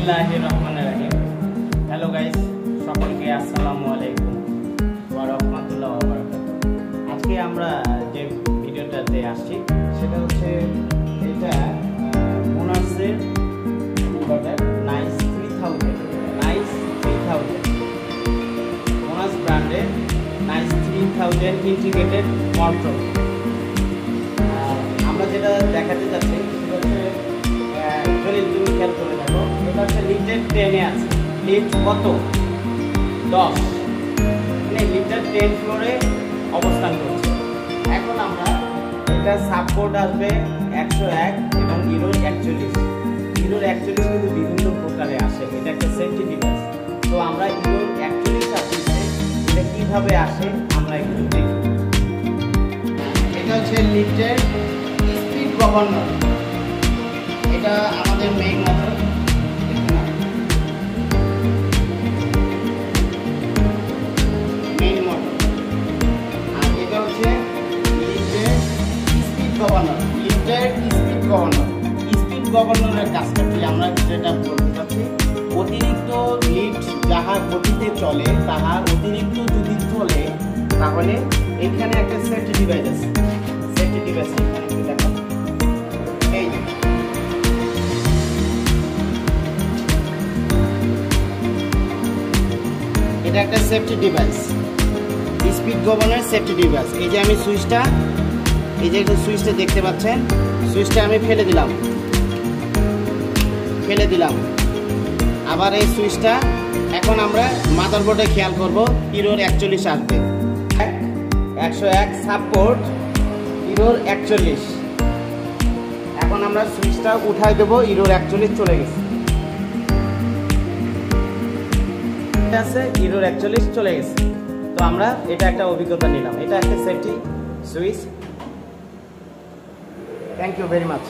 বিসমিল্লাহির রহমানির রহিম। Hello guys, সকলকে আসসালামু আলাইকুম ওয়া রাহমাতুল্লাহি ওয়া বারাকাতুহু। আজকে আমরা যে ভিডিওটাতে আসছি সেটা হচ্ছে এটা মোনাসের নাইস 3000 মোনাস ব্র্যান্ডের নাইস 3000 ইন্টিগ্রেটেড কন্ট্রোল। আমরা যেটা দেখাতে যাচ্ছি সেটা হচ্ছে তুমি খেয়াল করে দেখো, এটা হচ্ছে লিফটের 10-এ আছে। লিফট কত? 10, মানে লিফটের 10 ফ্লোরে অবস্থান করছে। এখন আমরা এটা সাপোর্ট আসবে 101 এবং ইউরোর 41। ইউরোর 41 কিন্তু বিভিন্ন প্রকারে আসে, এটা একটা সেফটি ডিভাইস। তো আমরা ইউরোর 41 আসছে, এটা কিভাবে আসে আমরা একটু দেখি। এটা হচ্ছে লিফটের স্পিড গভর্নর। এটা আমাদের মেইন মোটর, মেইন মোটর। আর এটা হচ্ছে লিফটের স্পিড গভর্নর। লিফটের স্পিড গভর্নর, স্পিড গভর্নরের কাজটা কি আমরা যেটা বলতে চাচ্ছি, অতিরিক্ত লিফট যাহা গতিতে চলে তাহার অতিরিক্ত যদি চলে তাহলে এখানে একটা সেফটি ডিভাইস আছে। সেফটি ডিভাইস এখানে দেখো, এই এটা একটা safety device, speed governor safety device. এই যে আমি সুইচটা, এই যে সুইচটা দেখতে পাচ্ছেন, সুইচটা আমি ফেলে দিলাম। আবার এই সুইচটা এখন আমরা মাদারবোর্ডে খেয়াল করব, ইউরোর 41 আসবে। 101 সাপোর্ট, ইউরোর 41। এখন আমরা সুইচটা উঠাই দেবো, ইউরোর 41 চলে গেছে। আছে ইউরোর 41 চলে গেছে। তো আমরা এটা একটা অভিজ্ঞতা নিলাম, এটা একটা safety switch. Thank you very much.